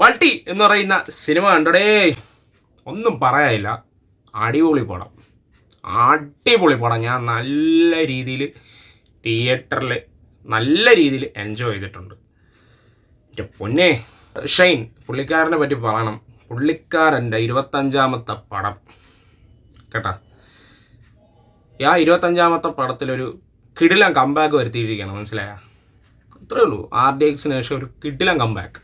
ബൾട്ടി എന്ന് പറയുന്ന സിനിമ കണ്ടടേ, ഒന്നും പറയാനില്ല. അടിപൊളി പടം, അടിപൊളി പടം. ഞാൻ നല്ല രീതിയിൽ തിയേറ്ററിൽ നല്ല രീതിയിൽ എൻജോയ് ചെയ്തിട്ടുണ്ട്. എൻ്റെ പൊന്നെ, ഷൈൻ പുള്ളിക്കാരനെ പറ്റി പറയണം. പുള്ളിക്കാരൻ്റെ 25ാമത്തെ പടം കേട്ടാ. ആ 25ാമത്തെ പടത്തിലൊരു കിടിലം കംബാക്ക് വരുത്തിയിരിക്കുകയാണ്, മനസ്സിലായ? അത്രേ ഉള്ളൂ. RDXന് ശേഷം ഒരു കിടിലം കംബാക്ക്.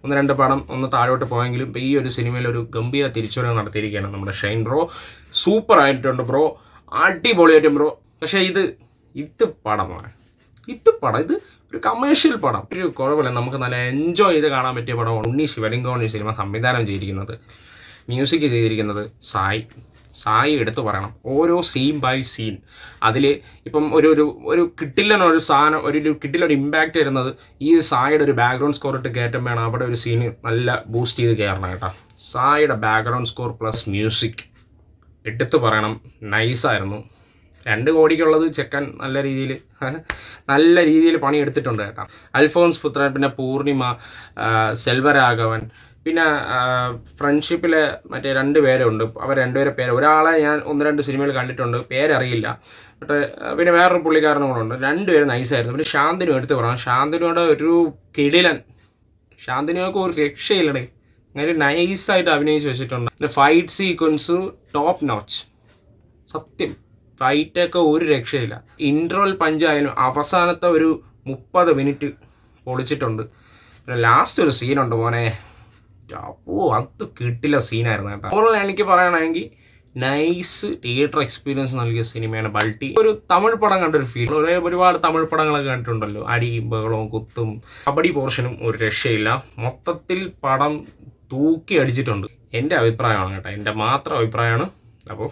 1-2 പടം ഒന്ന് താഴോട്ട് പോയെങ്കിലും ഈ ഒരു സിനിമയിൽ ഒരു ഗംഭീര തിരിച്ചുവരവ് നടത്തിയിരിക്കുകയാണ് നമ്മുടെ ഷൈൻ ബ്രോ. സൂപ്പർ ആയിട്ടുണ്ട് ബ്രോ, അടിപൊളിയായിട്ടും ബ്രോ. പക്ഷേ ഇത് പടമാണ്, ഇത് ഒരു കമേഴ്ഷ്യൽ പടം. ഒരു കുഴപ്പമില്ല, നമുക്ക് നല്ല എൻജോയ് ചെയ്ത് കാണാൻ പറ്റിയ പടമാണ്. ഉണ്ണി ശിവലിംഗമാണ് ഈ സിനിമ സംവിധാനം ചെയ്തിരിക്കുന്നത്. മ്യൂസിക് ചെയ്തിരിക്കുന്നത് സായി എടുത്തു പറയണം. ഓരോ സീൻ ബൈ സീൻ അതിൽ ഇപ്പം ഒരു കിട്ടില്ലൊരു സാധനം, ഒരു കിട്ടില്ലൊരു ഇമ്പാക്റ്റ് വരുന്നത് ഈ സായിയുടെ ഒരു ബാക്ക്ഗ്രൗണ്ട് സ്കോർ ഇട്ട് കയറ്റം വേണം. അവിടെ ഒരു സീന് നല്ല ബൂസ്റ്റ് ചെയ്ത് കയറണം കേട്ടോ. സായിയുടെ ബാക്ക്ഗ്രൗണ്ട് സ്കോർ പ്ലസ് മ്യൂസിക് എടുത്തു പറയണം, നൈസായിരുന്നു. 2 കോടിക്കുള്ളത് ചെക്കൻ നല്ല രീതിയിൽ പണിയെടുത്തിട്ടുണ്ട് കേട്ടോ. അൽഫോൺസ് പുത്രൻ, പിന്നെ പൂർണിമ, സെൽവരാഘവൻ, പിന്നെ ഫ്രണ്ട്ഷിപ്പിലെ മറ്റേ 2 പേരുണ്ട്. അവർ 2 പേരെ പേര്, ഒരാളെ ഞാൻ 1-2 സിനിമകൾ കണ്ടിട്ടുണ്ട്, പേരറിയില്ല. പക്ഷേ പിന്നെ വേറൊരു പുള്ളിക്കാരനും കൂടെ ഉണ്ട്. 2 പേര് നൈസായിരുന്നു. പിന്നെ ശാന്തനു എടുത്ത് പറയാം. ശാന്തനുവിടെ ഒരു കിടിലൻ, ശാന്തനുവൊക്കെ ഒരു രക്ഷയില്ലടേ, അങ്ങനെ നൈസായിട്ട് അഭിനയിച്ച് വെച്ചിട്ടുണ്ട്. പിന്നെ ഫൈറ്റ് സീക്വൻസ് ടോപ്പ് നോച്ച്, സത്യം. ഫൈറ്റൊക്കെ ഒരു രക്ഷയില്ല. ഇൻട്രോൽ പഞ്ചായാലും അവസാനത്തെ ഒരു 30 മിനിറ്റ് പൊളിച്ചിട്ടുണ്ട്. പിന്നെ ലാസ്റ്റ് ഒരു സീനുണ്ട് മോനെ, അത് കിട്ടില്ല സീനായിരുന്നു കേട്ടോ. ഓവറോൾ എനിക്ക് പറയണമെങ്കിൽ നൈസ് തിയേറ്റർ എക്സ്പീരിയൻസ് നൽകിയ സിനിമയാണ് ബൾട്ടി. ഒരു തമിഴ് പടം കണ്ടൊരു ഫീൽ. ഒരുപാട് തമിഴ് പടങ്ങളൊക്കെ കണ്ടിട്ടുണ്ടല്ലോ, അടിയും ബഹളവും കുത്തും കബഡി പോർഷനും ഒരു രക്ഷയില്ല. മൊത്തത്തിൽ പടം തൂക്കി അടിച്ചിട്ടുണ്ട്. എൻ്റെ അഭിപ്രായമാണ് കേട്ടോ, എൻ്റെ മാത്രം അഭിപ്രായമാണ്. അപ്പോൾ